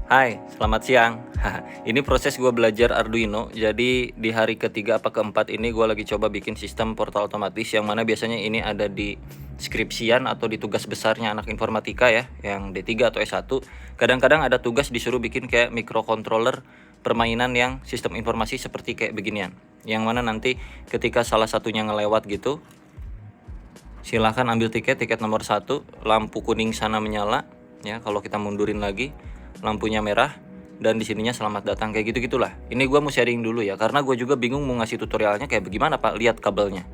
Hai, selamat siang. Ini proses gue belajar Arduino. Jadi di hari ketiga apa keempat ini gue lagi coba bikin sistem portal otomatis yang mana biasanya ini ada di skripsian atau di tugas besarnya anak informatika ya, yang D3 atau S1. Kadang-kadang ada tugas disuruh bikin kayak microcontroller permainan yang sistem informasi seperti kayak beginian. Yang mana nanti ketika salah satunya ngelewat gitu, silahkan ambil tiket nomor 1, lampu kuning sana menyala ya. Kalau kita mundurin lagi, lampunya merah, dan di sininya selamat datang, kayak gitu-gitulah. Ini gue mau sharing dulu ya, karena gue juga bingung mau ngasih tutorialnya kayak bagaimana Pak. Lihat kabelnya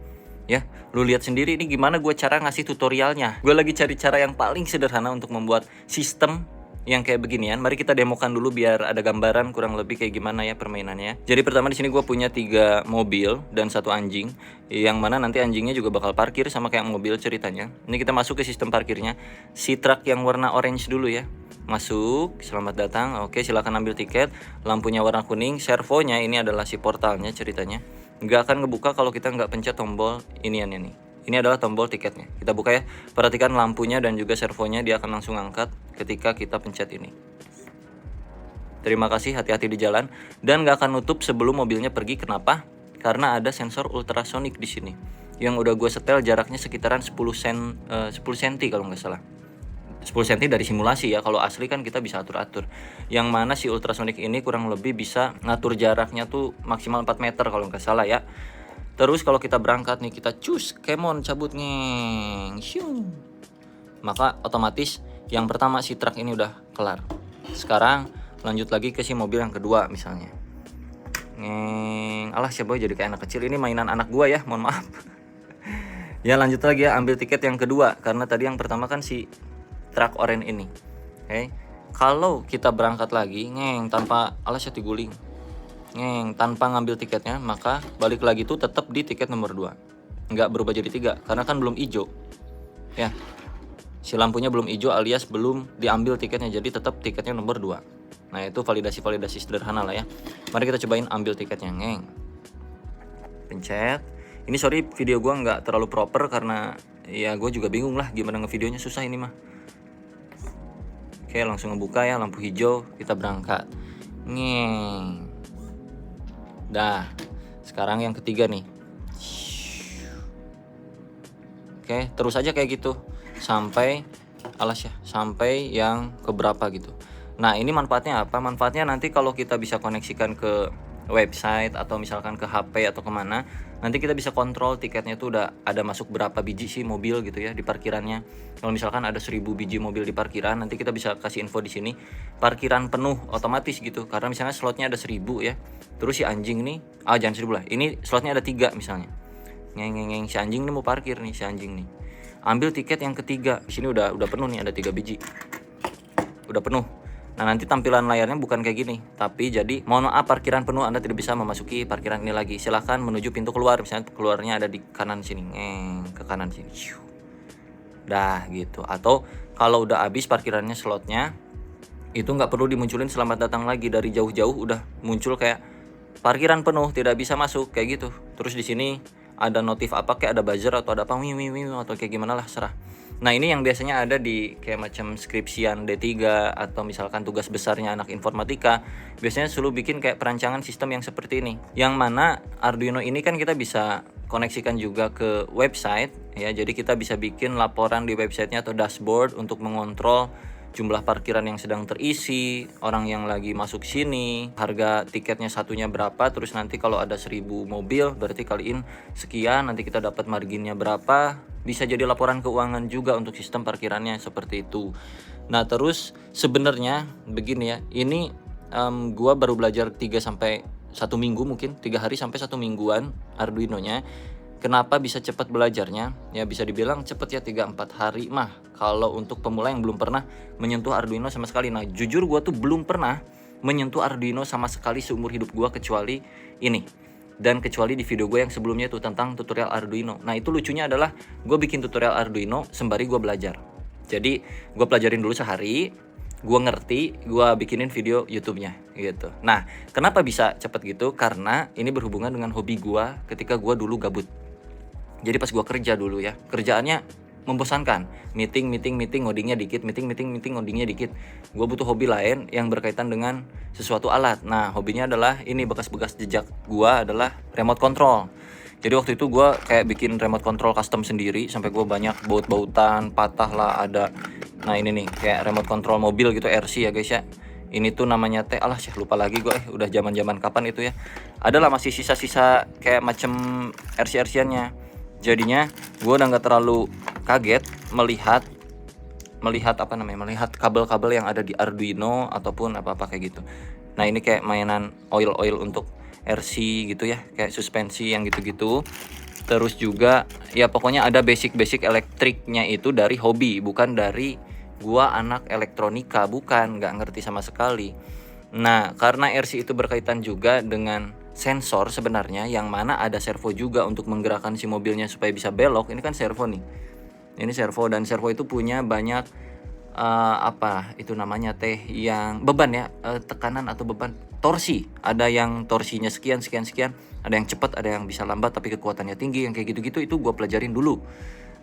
ya, lu lihat sendiri ini gimana gue cara ngasih tutorialnya. Gue lagi cari cara yang paling sederhana untuk membuat sistem yang kayak beginian. Mari kita demokan dulu biar ada gambaran kurang lebih kayak gimana ya permainannya. Jadi pertama di sini gue punya 3 mobil dan 1 anjing, yang mana nanti anjingnya juga bakal parkir sama kayak mobil ceritanya. Ini kita masuk ke sistem parkirnya. Si truk yang warna orange dulu ya. Masuk, selamat datang. Oke, silakan ambil tiket. Lampunya warna kuning, servonya ini adalah si portalnya ceritanya. Nggak akan ngebuka kalau kita nggak pencet tombol iniannya nih. Ini adalah tombol tiketnya. Kita buka ya. Perhatikan lampunya dan juga servonya, dia akan langsung angkat ketika kita pencet ini. Terima kasih, hati-hati di jalan. Dan nggak akan nutup sebelum mobilnya pergi. Kenapa? Karena ada sensor ultrasonik di sini. Yang udah gue setel jaraknya sekitaran 10 cm kalau nggak salah. 10 cm dari simulasi ya, kalau asli kan kita bisa atur-atur. Yang mana si ultrasonik ini kurang lebih bisa ngatur jaraknya tuh maksimal 4 meter kalau nggak salah ya. Terus kalau kita berangkat nih, kita cus, kemon, cabut ngeng, syung. Maka otomatis yang pertama si truk ini udah kelar. Sekarang lanjut lagi ke si mobil yang kedua misalnya. Ngeng, alah siapa jadi kayak anak kecil, ini mainan anak gua ya, mohon maaf. Ya lanjut lagi ya, ambil tiket yang kedua, karena tadi yang pertama kan si truk oranye ini. Oke. Kalau kita berangkat lagi, ngeng, tanpa alas ya guling. Ngeng, tanpa ngambil tiketnya, maka balik lagi tuh tetap di tiket nomor 2. Nggak berubah jadi 3 karena kan belum hijau. Ya. Si lampunya belum hijau alias belum diambil tiketnya, jadi tetap tiketnya nomor 2. Nah, itu validasi sederhana lah ya. Mari kita cobain ambil tiketnya, ngeng. Pencet. Ini sorry video gua nggak terlalu proper karena ya gue juga bingung lah gimana ngevideonya, susah ini mah. Oke, langsung ngebuka ya, lampu hijau, kita berangkat. Ngeng. Dah, sekarang yang ketiga nih. Oke, terus aja kayak gitu sampai sampai yang keberapa gitu. Nah, ini manfaatnya apa? Manfaatnya nanti kalau kita bisa koneksikan ke website atau misalkan ke HP atau kemana, nanti kita bisa kontrol tiketnya tuh udah ada masuk berapa biji sih mobil gitu ya di parkirannya. Kalau misalkan ada 1000 biji mobil di parkiran, nanti kita bisa kasih info di sini parkiran penuh otomatis gitu. Karena misalnya slotnya ada 1000 ya. Terus si anjing nih, jangan 1000 lah. Ini slotnya ada 3 misalnya. Ngeng, si anjing nih mau parkir nih, si anjing nih. Ambil tiket yang ketiga. Di sini udah penuh nih, ada 3 biji. Udah penuh. Nah, nanti tampilan layarnya bukan kayak gini, tapi jadi mohon maaf parkiran penuh, Anda tidak bisa memasuki parkiran ini lagi. Silahkan menuju pintu keluar, misalnya keluarnya ada di kanan sini, ke kanan sini. Dah gitu. Atau kalau udah habis parkirannya slotnya, itu nggak perlu dimunculin selamat datang lagi, dari jauh-jauh udah muncul kayak parkiran penuh, tidak bisa masuk kayak gitu. Terus di sini ada notif apa kayak ada buzzer atau ada apa atau kayak gimana lah, serah. Nah, ini yang biasanya ada di kayak macam skripsian D3 atau misalkan tugas besarnya anak informatika. Biasanya selalu bikin kayak perancangan sistem yang seperti ini. Yang mana Arduino ini kan kita bisa koneksikan juga ke website ya. Jadi kita bisa bikin laporan di websitenya atau dashboard untuk mengontrol jumlah parkiran yang sedang terisi, orang yang lagi masuk sini, harga tiketnya satunya berapa, terus nanti kalau ada 1000 mobil berarti kaliin sekian, nanti kita dapat marginnya berapa. Bisa jadi laporan keuangan juga untuk sistem parkirannya seperti itu. Nah, terus sebenarnya begini ya, ini gua baru belajar 3 sampai 1 minggu, mungkin 3 hari sampai 1 mingguan Arduinonya. Kenapa bisa cepat belajarnya? Ya bisa dibilang cepat ya, 3-4 hari mah. Kalau untuk pemula yang belum pernah menyentuh Arduino sama sekali. Nah, jujur gue tuh belum pernah menyentuh Arduino sama sekali seumur hidup gue, kecuali ini. Dan kecuali di video gue yang sebelumnya tuh tentang tutorial Arduino. Nah, itu lucunya adalah gue bikin tutorial Arduino sembari gue belajar. Jadi gue pelajarin dulu sehari, gue ngerti, gue bikinin video YouTube-nya gitu. Nah, kenapa bisa cepet gitu? Karena ini berhubungan dengan hobi gue ketika gue dulu gabut. Jadi pas gue kerja dulu ya, kerjaannya membosankan. Meeting, ngodingnya dikit, meeting, ngodingnya dikit. Gue butuh hobi lain yang berkaitan dengan sesuatu alat. Nah, hobinya adalah ini, bekas-bekas jejak gue adalah remote control. Jadi waktu itu gue kayak bikin remote control custom sendiri, sampai gue banyak baut-bautan, patah lah ada. Nah ini nih, kayak remote control mobil gitu, RC ya guys ya. Ini tuh namanya lupa lagi gue, udah zaman kapan itu ya. Adalah masih sisa-sisa kayak macem RC-RC-annya. Jadinya gue udah nggak terlalu kaget melihat kabel-kabel yang ada di Arduino ataupun apa-apa kayak gitu. Nah ini kayak mainan oil untuk RC gitu ya, kayak suspensi yang gitu-gitu. Terus juga ya pokoknya ada basic elektriknya itu dari hobi, bukan dari gua anak elektronika, bukan, nggak ngerti sama sekali. Nah karena RC itu berkaitan juga dengan sensor sebenarnya, yang mana ada servo juga untuk menggerakkan si mobilnya supaya bisa belok. Ini kan servo nih, ini servo, dan servo itu punya banyak yang beban ya, tekanan atau beban, torsi. Ada yang torsinya sekian, ada yang cepat, ada yang bisa lambat tapi kekuatannya tinggi, yang kayak gitu-gitu itu gue pelajarin dulu.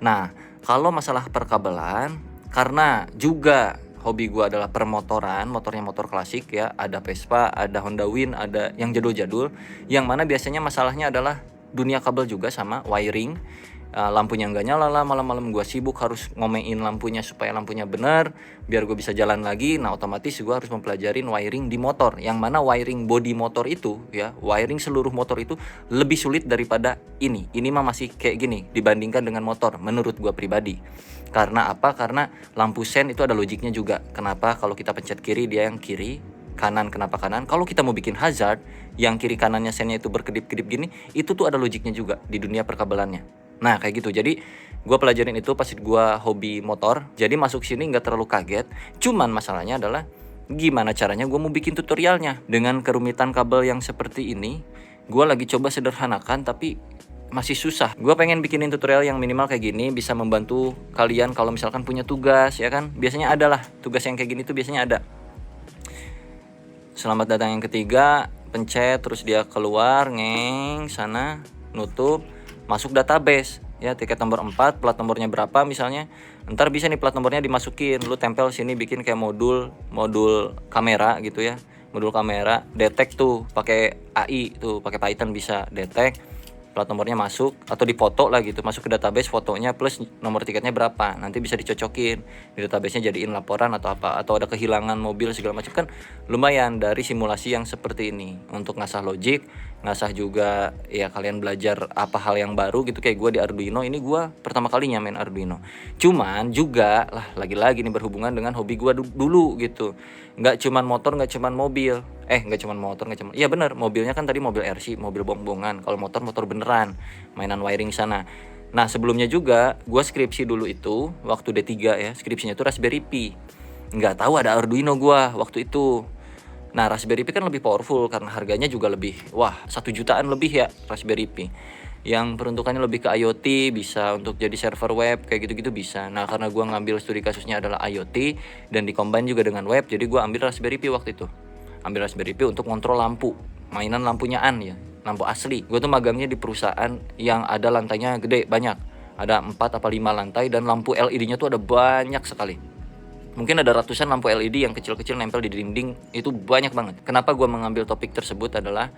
Nah kalau masalah perkabelan, karena juga hobi gue adalah permotoran, motornya motor klasik ya, ada Vespa, ada Honda Win, ada yang jadul-jadul, yang mana biasanya masalahnya adalah dunia kabel juga sama wiring. Lampunya nggak nyala lah, malam-malam gue sibuk harus ngomein lampunya supaya lampunya benar biar gue bisa jalan lagi. Nah otomatis gue harus mempelajarin wiring di motor, yang mana wiring body motor itu ya, wiring seluruh motor itu lebih sulit daripada ini mah masih kayak gini dibandingkan dengan motor menurut gue pribadi. Karena apa? Karena lampu sen itu ada logiknya juga. Kenapa kalau kita pencet kiri dia yang kiri, kanan kenapa kanan. Kalau kita mau bikin hazard yang kiri kanannya sennya itu berkedip-kedip gini, itu tuh ada logiknya juga di dunia perkabelannya. Nah kayak gitu. Jadi gue pelajarin itu pas gue hobi motor. Jadi masuk sini nggak terlalu kaget. Cuman masalahnya adalah gimana caranya gue mau bikin tutorialnya dengan kerumitan kabel yang seperti ini. Gue lagi coba sederhanakan tapi masih susah. Gue pengen bikinin tutorial yang minimal kayak gini, bisa membantu kalian kalau misalkan punya tugas ya kan. Biasanya ada lah tugas yang kayak gini tuh, biasanya ada. Selamat datang yang ketiga, pencet terus dia keluar, sana, nutup, masuk database ya, tiket nomor 4, plat nomornya berapa misalnya. Ntar bisa nih plat nomornya dimasukin, lu tempel sini, bikin kayak modul kamera gitu ya. Modul kamera, detect tuh pakai AI tuh, pakai Python bisa detect plat nomornya masuk, atau dipoto lah gitu, masuk ke database fotonya plus nomor tiketnya berapa, nanti bisa dicocokin di databasenya, jadiin laporan atau apa, atau ada kehilangan mobil segala macam. Kan lumayan dari simulasi yang seperti ini untuk ngasah logik, ngasah juga ya kalian belajar apa hal yang baru gitu. Kayak gue di Arduino ini, gue pertama kalinya main Arduino. Cuman juga lah lagi-lagi nih berhubungan dengan hobi gue dulu gitu. Nggak cuman motor, nggak cuman mobil. Iya benar, mobilnya kan tadi mobil RC, mobil bongbongan. Kalau motor beneran, mainan wiring sana. Nah sebelumnya juga gue skripsi dulu itu waktu D3 ya, skripsinya itu Raspberry Pi. Nggak tahu ada Arduino gue waktu itu. Nah Raspberry Pi kan lebih powerful karena harganya juga lebih, 1 jutaan lebih ya Raspberry Pi. Yang peruntukannya lebih ke IoT, bisa untuk jadi server web kayak gitu-gitu bisa. Nah karena gue ngambil studi kasusnya adalah IoT dan dikombin juga dengan web, jadi gue ambil Raspberry Pi waktu itu. Ambil Raspberry Pi untuk kontrol lampu, mainan lampunya ya, lampu asli. Gue tuh magangnya di perusahaan yang ada lantainya gede, banyak, ada 4 apa 5 lantai, dan lampu LED-nya tuh ada banyak sekali. Mungkin ada ratusan lampu LED yang kecil-kecil nempel di dinding, itu banyak banget. Kenapa gue mengambil topik tersebut adalah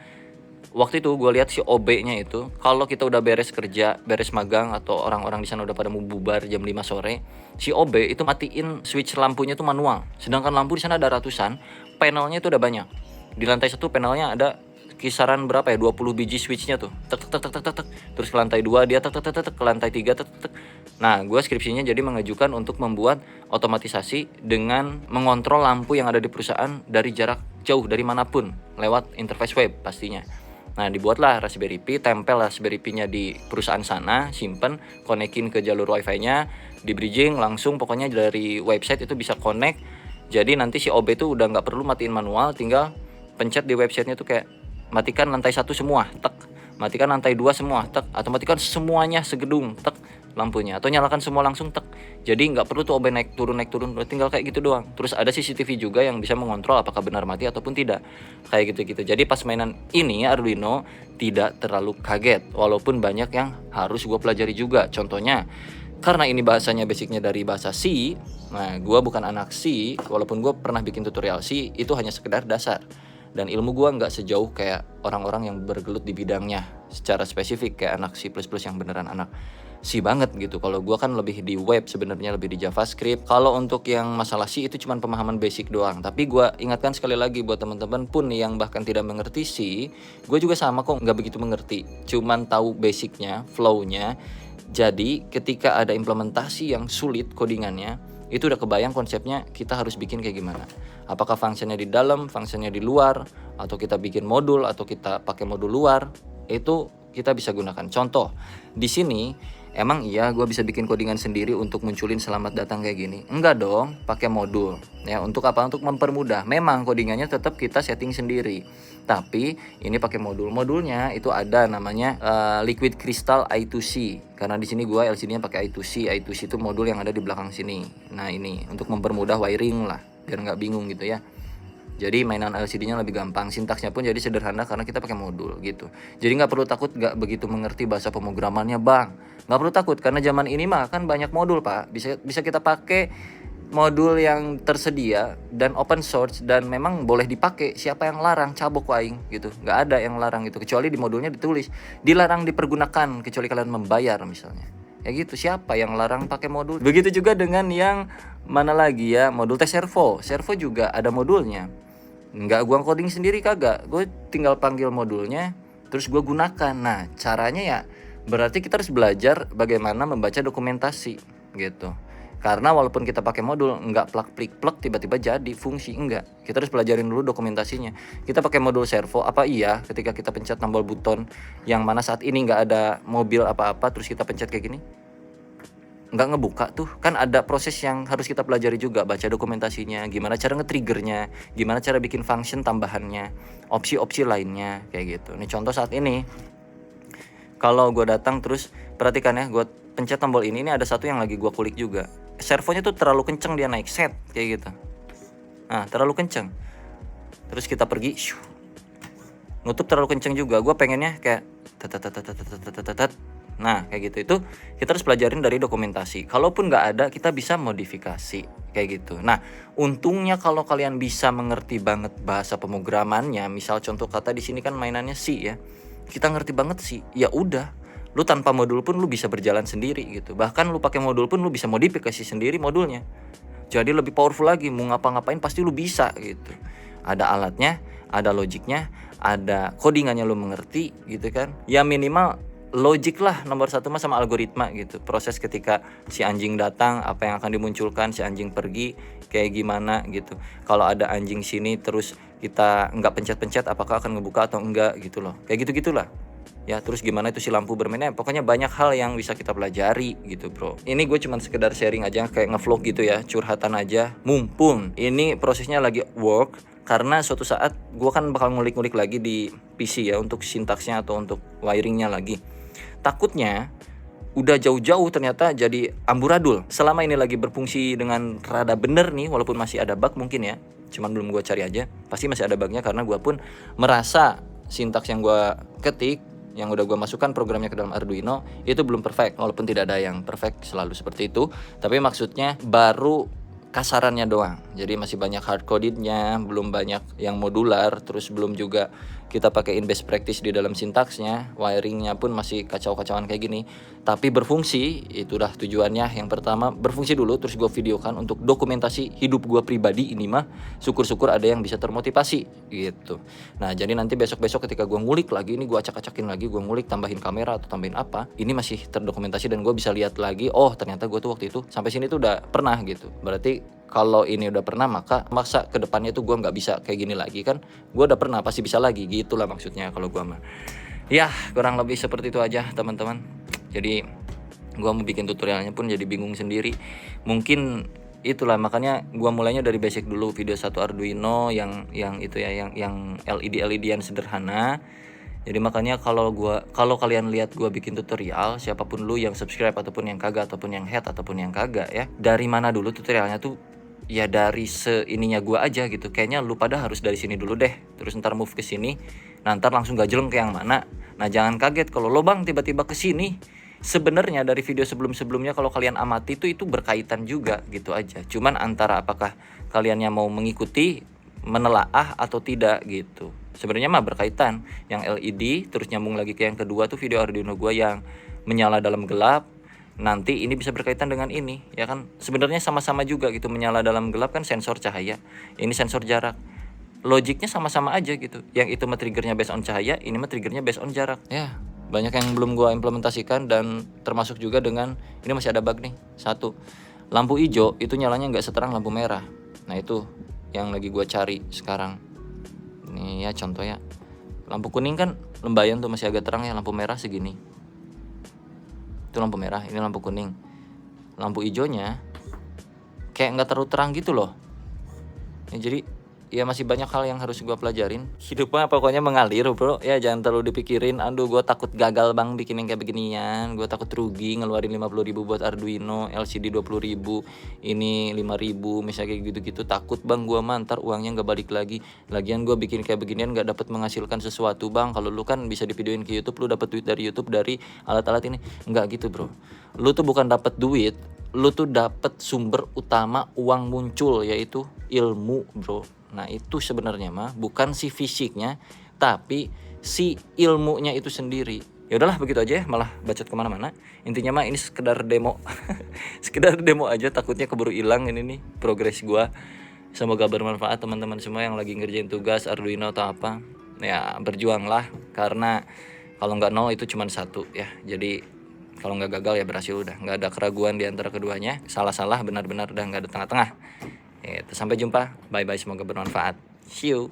waktu itu gue lihat si OB-nya itu, kalau kita udah beres kerja, beres magang, atau orang-orang di sana udah pada mau bubar jam 5 sore, si OB itu matiin switch lampunya tuh manual. Sedangkan lampu di sana ada ratusan, panelnya itu udah banyak. Di lantai 1 panelnya ada kisaran berapa ya, 20 biji switchnya tuh, tek. Terus ke lantai 2 dia tek, ke lantai 3 tek. Nah gue skripsinya jadi mengajukan untuk membuat otomatisasi dengan mengontrol lampu yang ada di perusahaan dari jarak jauh, dari manapun, lewat interface web pastinya. Nah dibuatlah Raspberry Pi, tempel Raspberry Pi-nya di perusahaan sana, simpen, konekin ke jalur wifi-nya, di bridging langsung, pokoknya dari website itu bisa connect. Jadi nanti si OB itu udah nggak perlu matiin manual, tinggal pencet di websitenya tuh kayak matikan lantai 1 semua, tek, matikan lantai 2 semua, tek, atau matikan semuanya segedung, tek, lampunya, atau nyalakan semua langsung, tek. Jadi nggak perlu tuh OB naik turun, tinggal kayak gitu doang. Terus ada CCTV juga yang bisa mengontrol apakah benar mati ataupun tidak, kayak gitu. Jadi pas mainan ini Arduino tidak terlalu kaget, walaupun banyak yang harus gue pelajari juga. Contohnya karena ini bahasanya basicnya dari bahasa C. Nah, gue bukan anak C, walaupun gue pernah bikin tutorial C, itu hanya sekedar dasar. Dan ilmu gue nggak sejauh kayak orang-orang yang bergelut di bidangnya secara spesifik kayak anak C++ yang beneran anak C banget gitu. Kalau gue kan lebih di web sebenarnya, lebih di JavaScript. Kalau untuk yang masalah C itu cuma pemahaman basic doang. Tapi gue ingatkan sekali lagi buat teman-teman pun yang bahkan tidak mengerti C, gue juga sama kok, nggak begitu mengerti. Cuman tahu basicnya, flow-nya. Jadi ketika ada implementasi yang sulit codingannya, itu udah kebayang konsepnya kita harus bikin kayak gimana. Apakah fungsinya di dalam, fungsinya di luar, atau kita bikin modul, atau kita pakai modul luar, itu kita bisa gunakan. Contoh, di sini emang iya gue bisa bikin codingan sendiri untuk munculin selamat datang kayak gini. Enggak dong, pakai modul. Ya, untuk apa? Untuk mempermudah. Memang codingannya tetap kita setting sendiri. Tapi ini pakai modul. Modulnya itu ada namanya Liquid Crystal I2C. Karena di sini gue LCD-nya pakai I2C. I2C itu modul yang ada di belakang sini. Nah, ini untuk mempermudah wiring lah, biar nggak bingung gitu ya. Jadi mainan LCD-nya lebih gampang, sintaksnya pun jadi sederhana karena kita pakai modul gitu. Jadi nggak perlu takut nggak begitu mengerti bahasa pemrogramannya bang. Nggak perlu takut karena zaman ini mah kan banyak modul pak. Bisa kita pakai modul yang tersedia dan open source dan memang boleh dipakai. Siapa yang larang? Cabok waing gitu. Nggak ada yang larang gitu kecuali di modulnya ditulis dilarang dipergunakan kecuali kalian membayar misalnya. Ya gitu, siapa yang larang pakai modul? Begitu juga dengan yang mana lagi ya, modul tes servo. Servo juga ada modulnya. Nggak gua coding sendiri kagak. Gue tinggal panggil modulnya, terus gua gunakan. Nah, caranya ya berarti kita harus belajar bagaimana membaca dokumentasi gitu. Karena walaupun kita pakai modul, nggak plak-plik-plek tiba-tiba jadi fungsi, enggak. Kita harus pelajarin dulu dokumentasinya. Kita pakai modul servo, apa iya ketika kita pencet tombol buton yang mana saat ini nggak ada mobil apa-apa, terus kita pencet kayak gini, nggak ngebuka tuh. Kan ada proses yang harus kita pelajari juga, baca dokumentasinya, gimana cara nge-triggernya, gimana cara bikin function tambahannya, opsi-opsi lainnya, kayak gitu. Nih contoh saat ini, kalau gue datang terus perhatikan ya, gue pencet tombol ini ada satu yang lagi gue kulik juga. Servonya tuh terlalu kenceng, dia naik set kayak gitu. Nah, terlalu kenceng. Terus kita pergi, nutup terlalu kenceng juga. Gue pengennya kayak nah kayak gitu. Itu kita harus pelajarin dari dokumentasi. Kalaupun nggak ada, kita bisa modifikasi kayak gitu. Nah, untungnya kalau kalian bisa mengerti banget bahasa pemrogramannya, misal contoh kata di sini kan mainannya C ya, kita ngerti banget sih, ya udah, lu tanpa modul pun lu bisa berjalan sendiri gitu. Bahkan lu pakai modul pun lu bisa modifikasi sendiri modulnya. Jadi lebih powerful lagi, mau ngapa-ngapain pasti lu bisa gitu. Ada alatnya, ada logiknya, ada codingannya lu mengerti gitu kan. Ya minimal logik lah nomor satu mah sama algoritma gitu. Proses ketika si anjing datang, apa yang akan dimunculkan, si anjing pergi kayak gimana gitu. Kalau ada anjing sini terus kita nggak pencet-pencet, apakah akan ngebuka atau enggak gitu loh. Kayak gitu-gitulah. Ya terus gimana itu si lampu bermainnya, pokoknya banyak hal yang bisa kita pelajari gitu bro. Ini gue cuman sekedar sharing aja kayak ngevlog gitu ya, curhatan aja. Mumpung ini prosesnya lagi work, karena suatu saat gue kan bakal ngulik-ngulik lagi di PC ya untuk sintaksnya atau untuk wiringnya lagi. Takutnya udah jauh-jauh ternyata jadi amburadul. Selama ini lagi berfungsi dengan rada bener nih, walaupun masih ada bug mungkin ya, cuman belum gue cari aja. Pasti masih ada bugnya karena gue pun merasa sintaks yang gue ketik, yang udah gue masukkan programnya ke dalam Arduino itu belum perfect. Walaupun tidak ada yang perfect selalu seperti itu, tapi maksudnya baru kasarannya doang. Jadi masih banyak hard codednya, belum banyak yang modular, terus belum juga kita pakaiin best practice di dalam sintaksnya, wiringnya pun masih kacau-kacauan kayak gini. Tapi berfungsi, itulah tujuannya. Yang pertama berfungsi dulu, terus gue videokan untuk dokumentasi hidup gue pribadi ini mah. Syukur-syukur ada yang bisa termotivasi gitu. Nah jadi nanti besok-besok ketika gue ngulik lagi, ini gue acak-acakin lagi, gue ngulik tambahin kamera atau tambahin apa, ini masih terdokumentasi dan gue bisa lihat lagi, oh ternyata gue tuh waktu itu sampai sini tuh udah pernah gitu. Berarti kalau ini udah pernah, maka maksa ke depannya tuh gue nggak bisa kayak gini lagi kan. Gue udah pernah, pasti bisa lagi. Gitulah maksudnya kalau gue mah. Ya kurang lebih seperti itu aja teman-teman. Jadi gue mau bikin tutorialnya pun jadi bingung sendiri. Mungkin itulah makanya gue mulainya dari basic dulu, video satu Arduino yang itu ya, yang LED-LED-an sederhana. Jadi makanya kalau kalian lihat gue bikin tutorial, siapapun lu yang subscribe ataupun yang kagak, ataupun yang head ataupun yang kagak ya, dari mana dulu tutorialnya tuh, ya dari seininya gue aja gitu. Kayaknya lu pada harus dari sini dulu deh, terus ntar move ke sini, nah ntar langsung gajleng ke yang mana. Nah jangan kaget kalau lo bang tiba-tiba ke sini, sebenarnya dari video sebelum-sebelumnya kalau kalian amati itu berkaitan juga gitu aja. Cuman antara apakah kaliannya mau mengikuti, menelaah atau tidak gitu. Sebenarnya mah berkaitan. Yang LED terus nyambung lagi ke yang kedua tuh video Arduino gua yang menyala dalam gelap. Nanti ini bisa berkaitan dengan ini, ya kan? Sebenarnya sama-sama juga gitu, menyala dalam gelap kan sensor cahaya, ini sensor jarak. Logiknya sama-sama aja gitu. Yang itu mah triggernya based on cahaya, ini mah triggernya based on jarak. Ya, banyak yang belum gua implementasikan dan termasuk juga dengan ini masih ada bug nih. Satu, lampu hijau itu nyalanya nggak seterang lampu merah. Nah itu yang lagi gua cari sekarang. Ini ya contoh ya. Lampu kuning kan lembayan tuh masih agak terang ya, lampu merah segini. Itu lampu merah, ini lampu kuning. Lampu hijaunya kayak nggak terlalu terang gitu loh. Ya, jadi ya masih banyak hal yang harus gua pelajarin. Hidupnya pokoknya mengalir bro, ya jangan terlalu dipikirin. Aduh gue takut gagal bang bikin yang kayak beginian, gue takut rugi ngeluarin 50.000 buat Arduino, LCD 20.000, ini 5.000 misalnya kayak gitu-gitu. Takut bang gue mah ntar uangnya nggak balik lagi. Lagian gue bikin kayak beginian nggak dapat menghasilkan sesuatu bang. Kalau lu kan bisa divideoin ke YouTube, lu dapat duit dari YouTube dari alat-alat ini. Nggak gitu bro, lu tuh bukan dapat duit, lu tuh dapat sumber utama uang muncul, yaitu ilmu bro. Nah itu sebenarnya mah bukan si fisiknya, tapi si ilmunya itu sendiri. Ya udahlah begitu aja ya, malah bacot kemana-mana. Intinya mah ini sekedar demo, sekedar demo aja. Takutnya keburu hilang ini nih progres gua. Semoga bermanfaat teman-teman semua yang lagi ngerjain tugas Arduino atau apa. Ya berjuanglah, karena kalau nggak nol itu cuma satu ya. Jadi kalau nggak gagal ya berhasil udah. Nggak ada keraguan di antara keduanya. Salah-salah, benar-benar udah nggak ada tengah-tengah. Sampai jumpa, bye bye, semoga bermanfaat. See you.